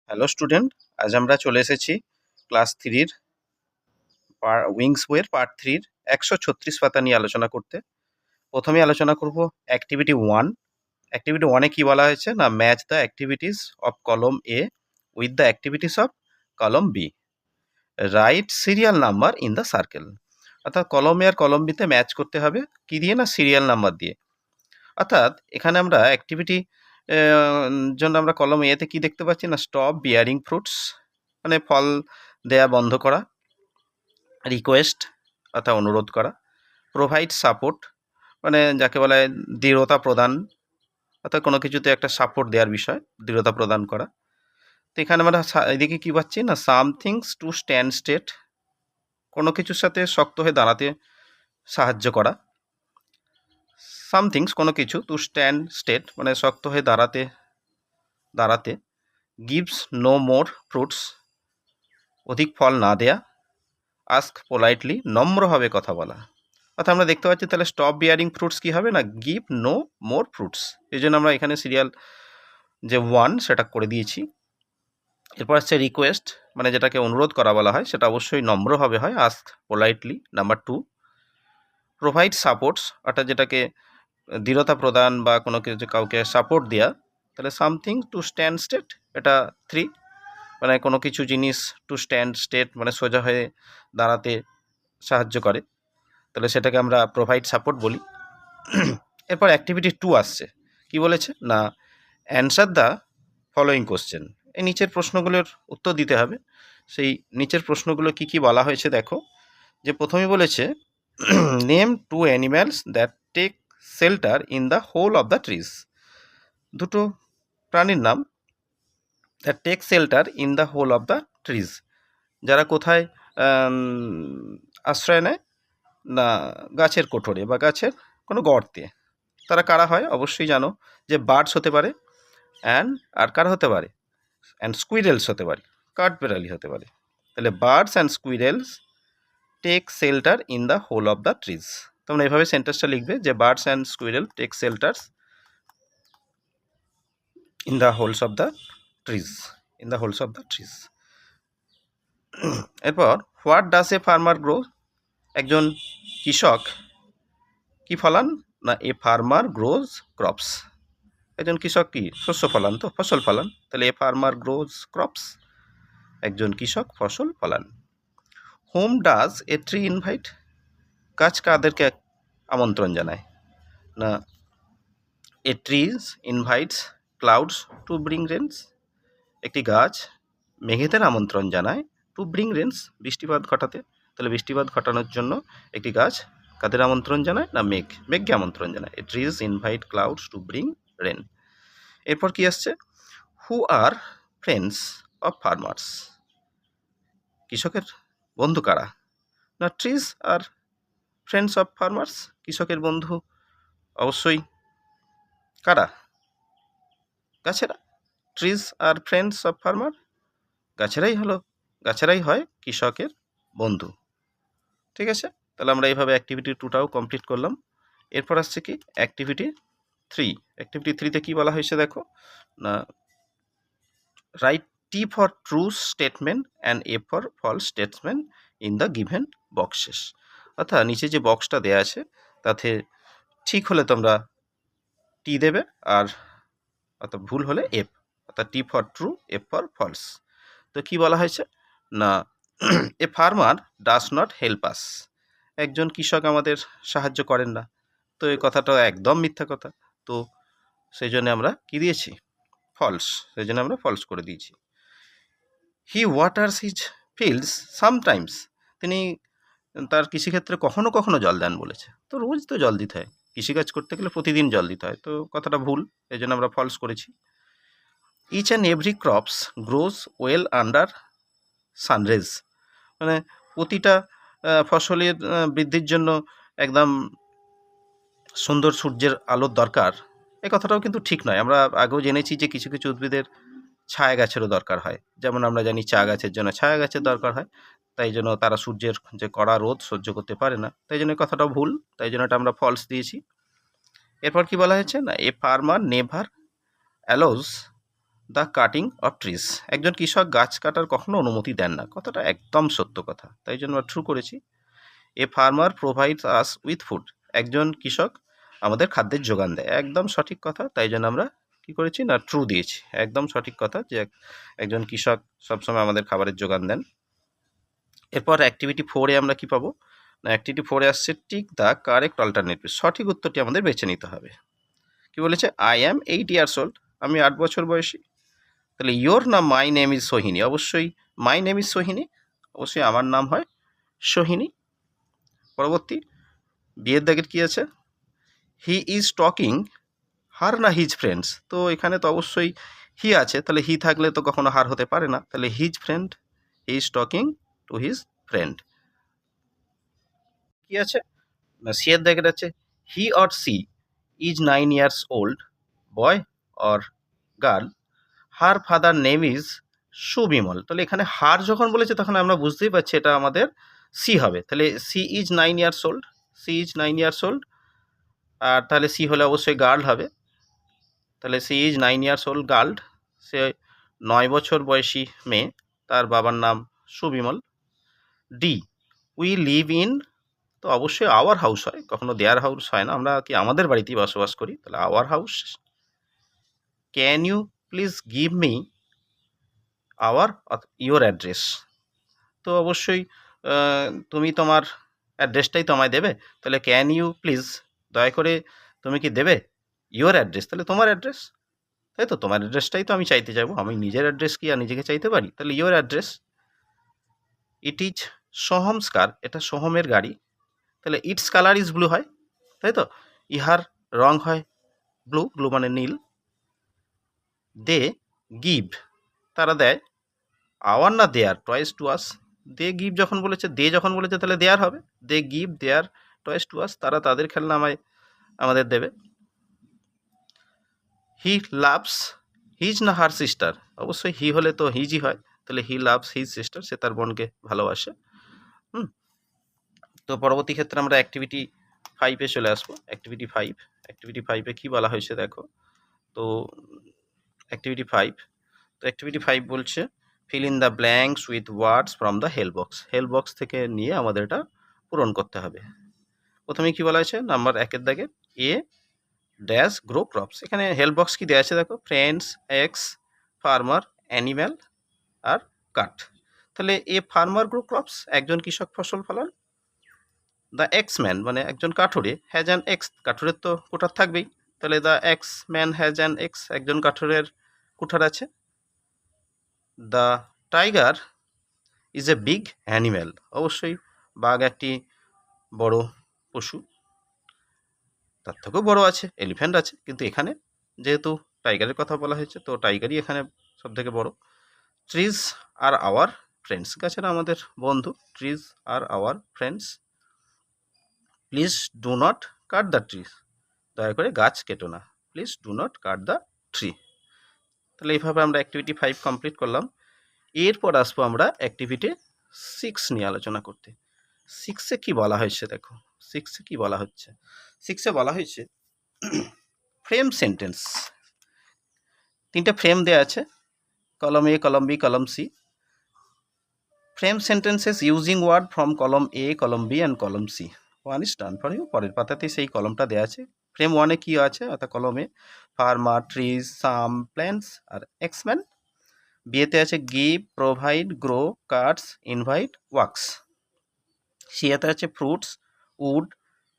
Hello student, আজ আমরা চলে এসেছি ক্লাস থ্রির উইংস বইয়ের পার্ট থ্রির 136 পাতা নিয়ে আলোচনা করতে। প্রথমে আলোচনা করব অ্যাক্টিভিটি ওয়ান। অ্যাক্টিভিটি ওয়ানে কী বলা হয়েছে না, match the activities of column A with the activities of column B, write serial number in the circle. অর্থাৎ কলম এ আর কলম বিতে ম্যাচ করতে হবে কী দিয়ে না, সিরিয়াল নাম্বার দিয়ে। অর্থাৎ এখানে আমরা অ্যাক্টিভিটি জন্য আমরা কলম এতে কি দেখতে পাচ্ছি না, স্টপ বিয়ারিং ফ্রুটস মানে ফল দেয়া বন্ধ করা, রিকোয়েস্ট অর্থাৎ অনুরোধ করা, প্রোভাইড সাপোর্ট মানে যাকে বলা হয় দৃঢ়তা প্রদান, অর্থাৎ কোনো কিছুতে একটা সাপোর্ট দেওয়ার বিষয়, দৃঢ়তা প্রদান করা। তো এখানে আমরা এদিকে কী পাচ্ছি না, সামথিংস টু স্ট্যান্ড স্টেট কোনো কিছুর সাথে শক্ত হয়ে দাঁড়াতে সাহায্য করা, সামথিংস কোনো কিছু, টু স্ট্যান্ড স্টেট মানে শক্ত হয়ে দাঁড়াতে, গিভস নো মোর ফ্রুটস অধিক ফল না দেয়া, আস্ক পোলাইটলি নম্রভাবে কথা বলা। অর্থাৎ আমরা দেখতে পাচ্ছি তাহলে স্টপ বিয়ারিং ফ্রুটস কী হবে না, গিভ নো মোর ফ্রুটস, এই জন্য আমরা এখানে সিরিয়াল যে ওয়ান সেটা করে দিয়েছি। এরপর আসছে রিকোয়েস্ট মানে যেটাকে অনুরোধ করা বলা হয় সেটা অবশ্যই নম্রভাবে হয়, ask politely. Number two, provide supports অর্থাৎ যেটাকে দৃঢ়তা প্রদান বা কোনো কিছু কাউকে সাপোর্ট দেওয়া, তাহলে সামথিং টু স্ট্যান্ড স্টেট এটা থ্রি, মানে কোনো কিছু জিনিস টু স্ট্যান্ড স্টেট মানে সোজা হয়ে দাঁড়াতে সাহায্য করে, তাহলে সেটাকে আমরা প্রোভাইড সাপোর্ট বলি। এরপর অ্যাক্টিভিটি টু আসছে, কি বলেছে না, অ্যান্সার দ্য ফলোয়িং কোশ্চেন, এই নিচের প্রশ্নগুলোর উত্তর দিতে হবে। সেই নিচের প্রশ্নগুলো কি কি বলা হয়েছে দেখো, যে প্রথমে বলেছে name two animals that take shelter in the hole of the trees, দুটো প্রাণীর নাম that take shelter in the hole of the trees, যারা কোথায় আশ্রয় নেয় না, গাছের কোঠরে বা গাছের কোনো গর্তে। তারা কারা হয় অবশ্যই জানো, যে বার্ডস হতে পারে আর কারা হতে পারে, অ্যান্ড স্কুইরেলস হতে পারে, কাঠবেড়ালি হতে পারে। তাহলে birds and squirrels take shelter in the hole of the trees, তোমরা এইভাবে সেন্টেন্সটা লিখবে যে birds and squirrel take shelters in the holes of the trees, in the holes of the trees. এরপর what does a farmer grow, একজন কৃষক কি ফলান না, এ ফার্মার গ্রোজ ক্রপস, একজন কৃষক কি শস্য ফলান, তো ফসল ফলান, তাহলে এ ফার্মার গ্রোজ ক্রপস, একজন কৃষক ফসল ফলান। Whom does a tree invite, গাছ কাদেরকে আমন্ত্রণ জানায় না, a trees invites clouds to bring rains, একটি গাছ মেঘেদের আমন্ত্রণ জানায় টু ব্রিং রেন্স, বৃষ্টিপাত ঘটাতে, তাহলে বৃষ্টিপাত ঘটানোর জন্য একটি গাছ কাদের আমন্ত্রণ জানায় না, মেঘকে আমন্ত্রণ জানায়, a trees invite clouds to bring rain. এরপর কি আসছে, who are friends of farmers, কৃষকের বন্ধু কারা না, trees are friends of farmers, কৃষকের বন্ধু অবশ্যই কারা, গাছেরা, trees are friends of farmer, গাছেরাই হয় কৃষকের বন্ধু। ঠিক আছে, তাহলে আমরা এইভাবে অ্যাক্টিভিটি টুটাও কমপ্লিট করলাম। এরপর আসছে কি অ্যাক্টিভিটি থ্রি। অ্যাক্টিভিটি থ্রিতে কী বলা হয়েছে দেখো না, write T for true statement and F for false statement in the given boxes, অর্থাৎ নিচে যে বক্সটা দেওয়া আছে তাতে ঠিক হলে তোমরা টি দেবে, আর অর্থাৎ ভুল হলে এফ, অর্থাৎ T for true, F for false. তো কি বলা হয়েছে না, a farmer does not help us, একজন কৃষক আমাদের সাহায্য করেন না, তো এই কথাটা একদম মিথ্যা কথা, তো সেই জন্য আমরা কি দিয়েছি, ফলস, সেই জন্য আমরা ফলস করে দিয়েছি। হি ওয়াটার্স হিজ ফিল্ডস সামটাইমস, তিনি তার কৃষিক্ষেত্রে কখনো কখনো জল দেন বলেছে, তো রোজ তো জল দিতে হয়, কৃষিকাজ করতে গেলে প্রতিদিন জল দিতে হয়, তো কথাটা ভুল, এই জন্য আমরা ফলস করেছি। Each and every crops grows well under sunrays, মানে প্রতিটা ফসলের বৃদ্ধির জন্য একদম সুন্দর সূর্যের আলোর দরকার, এই কথাটাও কিন্তু ঠিক নয়। আমরা আগেও জেনেছি যে কিছু কিছু উদ্ভিদের ছায়া গাছেরও দরকার হয়, যেমন আমরা জানি চা গাছের জন্য ছায়া গাছের দরকার হয়, তাই জন্য তারা সূর্যের যে কড়া রোদ সহ্য করতে পারে না, তাই জন্য কথাটাও ভুল, তাই জন্য এটা আমরা ফলস দিয়েছি। এরপর কি বলা হয়েছে না, a farmer never allows the cutting of trees. একজন কৃষক গাছ কাটার কখনো অনুমতি দেন না, কথাটা একদম সত্য কথা, তাই জন্য ট্রু করেছি। A farmer provides us with food. একজন কৃষক আমাদের খাদ্যের যোগান দেয়, একদম সঠিক কথা, তাই জন্য আমরা কী করেছি না ট্রু দিয়েছি। একদম সঠিক কথা যে একজন কৃষক সবসময় আমাদের খাবারের যোগান দেন। এরপর অ্যাক্টিভিটি 4-এ আমরা কি পাবো না, অ্যাক্টিভিটি 4-এ আসছে টিক দ্য কারেক্ট অল্টারনেটিভ। সঠিক উত্তরটি আমাদের বেছে নিতে হবে। কি বলেছে, আই অ্যাম 8 ইয়ার্স ওল্ড, আমি 8 বছর বয়সী। তাহলে ইয়োর না মাই নেম ইজ সোহিনী, অবশ্যই মাই নেম ইজ সোহিনী, অবশ্যই আমার নাম হয় সোহিনী। পরবর্তী বিয়ের দাগের কী আছে, হি ইজ টকিং হার না হিজ ফ্রেন্ডস। তো এখানে তো অবশ্যই হি আছে, তাহলে হি থাকলে তো কখনো হার হতে পারে না, তাহলে his friend, he is talking to his friend. কি আছে না সি এর দাগের আছে, he or she is 9 years old, boy or girl, her father name is Subimal. তাহলে এখানে হার যখন বলেছে তখন আমরা বুঝতেই পারছি এটা আমাদের সি হবে, তাহলে she is 9 years old, she is 9 years old. আর তাহলে সি হলে অবশ্যই গার্ল হবে, তাহলে she is 9 years old girl, সে 9 বছর বয়সী মেয়ে, তার বাবার নাম Subimal. D, we live in, তো অবশ্যই আওয়ার হাউস হয়, কখনো দেয়ার হাউস হয় না, আমরা কি আমাদের বাড়িতেই বসবাস করি, তাহলে our house. Can you please give me our your address, তো অবশ্যই তুমি তোমার অ্যাড্রেসটাই তো আমায় দেবে, তাহলে ক্যান ইউ প্লিজ, দয়া করে তুমি কি দেবে ইয়োর অ্যাড্রেস, তাহলে তোমার অ্যাড্রেস, তাই তো তোমার অ্যাড্রেসটাই তো আমি চাইতে যাবো, আমি নিজের অ্যাড্রেস কি আর নিজেকে চাইতে পারি, তাহলে ইয়োর অ্যাড্রেস। ইট ইজ সোহমস কার, এটা সোহমের গাড়ি, তাহলে ইটস কালার ইজ ব্লু হয়, তাই তো, ইহার রং হয় ব্লু, ব্লু মানে নীল। দে গিভ, তারা দেয়, আওয়ার না their toys to us, they give যখন বলেছে, দে যখন বলেছে তাহলে দেয়ার হবে, they give their toys to us, তারা তাদের খেলনা আমাদের দেবে। হি লাভস হিজ না হার সিস্টার, অবশ্যই হি হলে তো হিজই হয়, তাহলে হি লাভস হিজ সিস্টার, সে তার বোনকে ভালোবাসে। তো পরবর্তী ক্ষেত্রে আমরা অ্যাক্টিভিটি 5-এ চলে আসবো। অ্যাক্টিভিটি 5-এ কী বলা হয়েছে দেখো, তো অ্যাক্টিভিটি 5, তো অ্যাক্টিভিটি 5 বলছে feel in the blanks with words from the help box. Help box থেকে নিয়ে আমাদের এটা পূরণ করতে হবে। প্রথমে কি বলা হয়েছে, নাম্বার 1-এর দাগে এ ড্যাশ গ্রো ক্রপস। এখানে হেল্প বক্স কি দেওয়া আছে দেখো, ফ্রেন্ডস, এক্স, ফার্মার, অ্যানিম্যাল আর কাঠ। তাহলে এ ফার্মার গ্রো ক্রপস, একজন কৃষক ফসল ফলান। দ্য এক্স ম্যান মানে একজন কাঠুরে, হ্যাজ অ্যান এক্স, কাঠুরের তো কুঠার থাকবেই, তাহলে the x man has an x, একজন কাঠুরের কুঠার আছে। The tiger is a big animal, অবশ্যই বাঘ একটি বড় পশু, তার থেকেও বড় আছে এলিফ্যান্ট আছে, কিন্তু এখানে যেহেতু টাইগারের কথা বলা হয়েছে তো টাইগারই এখানে সব থেকে বড়। ট্রিজ আর আওয়ার ফ্রেন্ডস, গাছেরা আমাদের বন্ধু, trees are our friends. Please do not cut the trees, দয়া করে গাছ কেটো না, please do not cut the tree. তাহলে এইভাবে আমরা অ্যাক্টিভিটি 5 কমপ্লিট করলাম। এরপর আসবো আমরা অ্যাক্টিভিটি 6 নিয়ে আলোচনা করতে। 6-এ কি বলা হয়েছে দেখো, 6-এ কি বলা হচ্ছে, 6-এ বলা হয়েছে ফ্রেম সেন্টেন্স। 3টে ফ্রেম দেওয়া আছে, কলম A, column B, column C. Frame sentences using word from column A, column B and column C. 1 is done for you, পরের পাতাতেই সেই কলমটা দেওয়া আছে। ফ্রেম 1-এ কী আছে, অর্থাৎ কলমে ফার্মার, ট্রিজ, সাম, প্ল্যান্টস আর এক্সম্যান। বিয়েতে আছে give, provide, grow, cuts, invite, works. সিয়াতে আছে fruits, wood,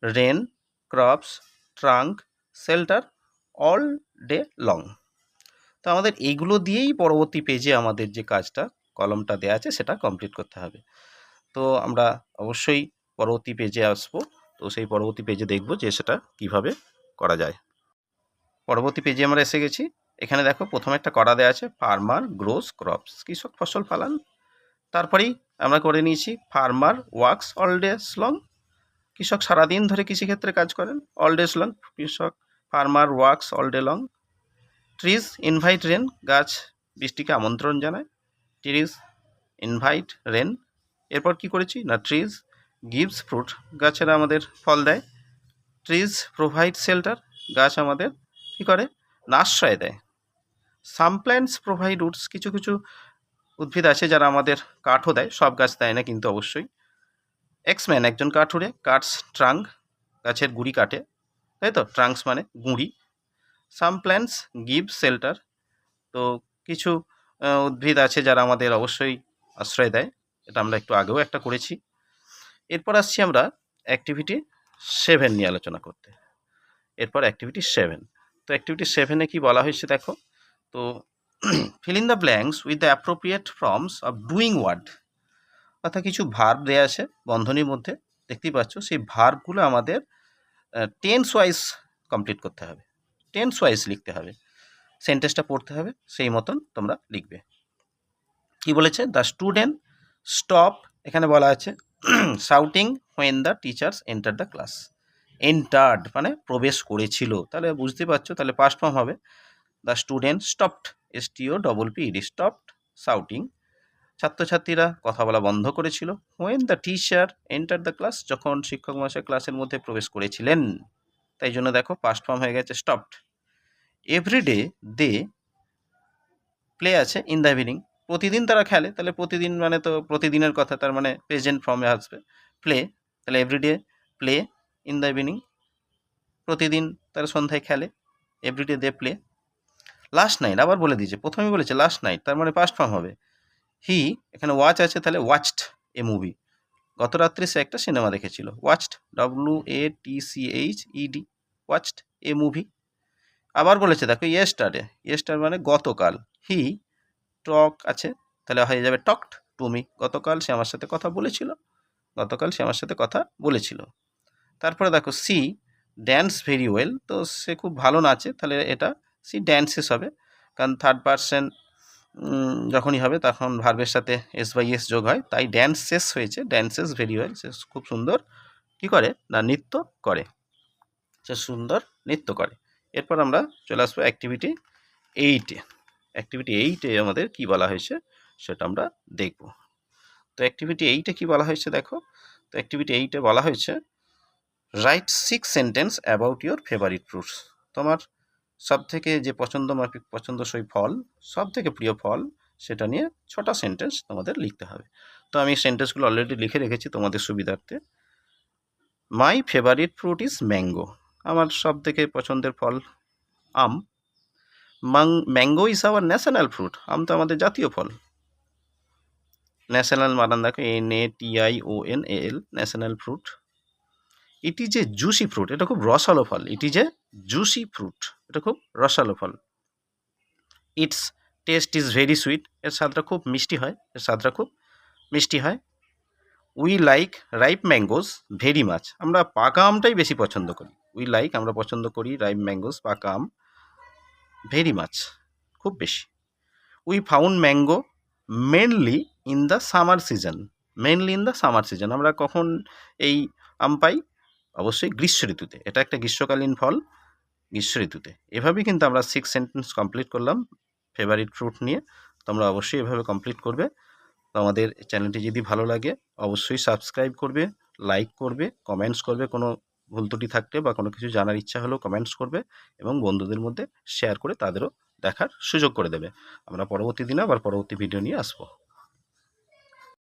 rain, crops, trunk, shelter, all day long. তো আমাদের এইগুলো দিয়েই পরবর্তী পেজে আমাদের যে কাজটা কলমটা দেওয়া আছে সেটা কমপ্লিট করতে হবে। তো আমরা অবশ্যই পরবর্তী পেজে আসবো, তো সেই পরবর্তী পেজে দেখব যে সেটা কিভাবে করা যায়। পরবর্তী পেজে আমরা এসে গেছি। এখানে দেখো প্রথমে একটা করা দেওয়া আছে ফার্মার গ্রোস ক্রপস, কৃষক ফসল ফলান। তারপরেই আমরা করে নিয়েছি farmer works all days long, কৃষক সারাদিন ধরে কৃষিক্ষেত্রে কাজ করেন, অল ডেজ লং কৃষক, farmer works all day long. Trees invite rain, গাছ বৃষ্টিকে আমন্ত্রণ জানায়, ট্রিজ ইনভাইট রেন। এরপর কি করেছি না ট্রিজ গিভস ফ্রুট, গাছেরা আমাদের ফল দেয়। ট্রিজ প্রোভাইড শেল্টার, গাছ আমাদের কী করে না আশ্রয় দেয়। সাম প্ল্যান্টস প্রোভাইড উডস, কিছু কিছু উদ্ভিদ আছে যারা আমাদের কাঠও দেয়, সব গাছ দেয় না কিন্তু অবশ্যই। এক্সম্যান একজন কাঠুরে, কাটস ট্রাঙ্ক, গাছের গুঁড়ি কাটে, তাই তো, ট্রাঙ্কস মানে গুঁড়ি। সাম প্ল্যান্টস গিভ শেল্টার, তো কিছু উদ্ভিদ আছে যারা আমাদের অবশ্যই আশ্রয় দেয়, এটা আমরা একটু আগেও একটা করেছি। এরপর আসছি আমরা অ্যাক্টিভিটি 7 নিয়ে আলোচনা করতে। এরপর অ্যাক্টিভিটি 7, তো অ্যাক্টিভিটি 7-এ কি বলা হয়েছে দেখো, তো fill in the blanks with the appropriate forms of doing word, অর্থাৎ কিছু ভার্ব দেওয়া আছে বন্ধনীর মধ্যে, দেখতেই পাচ্ছ, সেই ভার্বগুলো আমাদের টেন্স ওয়াইজ কমপ্লিট করতে হবে, টেন্স ওয়াইজ লিখতে হবে, সেন্টেন্সটা পড়তে হবে, সেই মতন তোমরা লিখবে। কি বলেছে, দ্য স্টুডেন্ট স্টপ, এখানে বলা আছে shouting when the teachers enter the class. Entered মানে প্রবেশ করেছিল, তাহলে বুঝতে পারছো, তাহলে পাস্ট ফর্ম হবে the student stopped, STOPPED, stopped shouting, ছাত্রছাত্রীরা কথা বলা বন্ধ করেছিল। When the teacher enter the class, যখন শিক্ষক মহাশয় ক্লাসের মধ্যে প্রবেশ করেছিলেন, তাই জন্য দেখো পাস্ট ফর্ম হয়ে গেছে স্টপড। এভরিডে দে প্লে আছে ইন দ্য ইভিনিং, প্রতিদিন তারা খেলে, তাহলে প্রতিদিন মানে তো প্রতিদিনের কথা, তার মানে প্রেজেন্ট ফর্মে আসবে প্লে, তাহলে everyday play in the evening, প্রতিদিন তারা সন্ধ্যায় খেলে, everyday they play. Last night আবার বলে দিয়েছে, প্রথমেই বলেছে লাস্ট নাইট, তার মানে পাস্ট ফর্ম হবে হি, এখানে ওয়াচ আছে, তাহলে ওয়াচড এ মুভি, গত রাত্রে সে একটা সিনেমা দেখেছিল, ওয়াচড WATCHED, ওয়াচড এ মুভি। আবার বলেছে দেখো ইয়েস্টারডে, ইয়েস্টার মানে গতকাল, হি টক আছে, তাহলে হয়ে যাবে টকড টু মি, গতকাল সে আমার সাথে কথা বলেছিল, গতকাল সে আমার সাথে কথা বলেছিল। তারপরে দেখো সি ড্যান্স ভেরি ওয়েল, তো সে খুব ভালো নাচে, তাহলে এটা সি ড্যান্সেস হবে, কারণ থার্ড পারসন যখনই হবে তখন ভার্বের সাথে S/S যোগ হয়, তাই ড্যান্সেস হয়েছে, ড্যান্সেস ভেরি ওয়েল, সে খুব সুন্দর কী করে না নৃত্য করে, সে সুন্দর নৃত্য করে। এরপর আমরা চলে আসবো অ্যাক্টিভিটি 8-এ। অ্যাক্টিভিটি 8-এ আমাদের কি বলা হয়েছে সেটা আমরা দেখব। তো অ্যাক্টিভিটি 8-এ কি বলা হয়েছে দেখো, তো অ্যাক্টিভিটি 8-এ বলা হয়েছে right 6 sentence about your favourite fruits, তোমার সবথেকে যে পছন্দসই ফল, সবথেকে প্রিয় ফল, সেটা নিয়ে 6টা সেন্টেন্স তোমাদের লিখতে হবে। তো আমি সেন্টেন্সগুলো অলরেডি লিখে রেখেছি তোমাদের সুবিধার্থে। My favourite fruit is mango, আমার সবথেকে পছন্দের ফল আম। Mango is our national fruit, আম তো আমাদের জাতীয় ফল। ন্যাশনাল বানান দেখো NATIONAL, national fruit. It is a juicy fruit, এটা খুব রসালো ফল, it is a juicy fruit, এটা খুব রসালো ফল। Its taste is very sweet, এর স্বাদটা খুব মিষ্টি হয়, এর স্বাদটা খুব মিষ্টি হয়। We like ripe mangoes very much, আমরা পাকা আমটাই বেশি পছন্দ করি। উই লাইক আমরা পছন্দ করি, রাইপ ম্যাঙ্গোস পাকা আম, ভেরি মাচ খুব বেশি। We found mango mainly in the summer season, mainly in the summer season, আমরা কখন এই আম পাই, অবশ্যই গ্রীষ্ম ঋতুতে, এটা একটা গ্রীষ্মকালীন ফল, গ্রীষ্ম ঋতুতে। এভাবেই কিন্তু আমরা 6 সেন্টেন্স কমপ্লিট করলাম ফেভারিট ফ্রুট নিয়ে, তোমরা অবশ্যই এভাবে কমপ্লিট করবে। তো আমাদের চ্যানেলটি যদি ভালো লাগে অবশ্যই সাবস্ক্রাইব করবে, লাইক করবে, কমেন্টস করবে, কোনো ভুল ত্রুটি থাকলে বা কোনো কিছু জানার ইচ্ছা হলেও কমেন্টস করবে, এবং বন্ধুদের মধ্যে শেয়ার করে তাদেরও দেখার সুযোগ করে দেবে। আমরা পরবর্তী দিনে আবার পরবর্তী ভিডিও নিয়ে আসবো।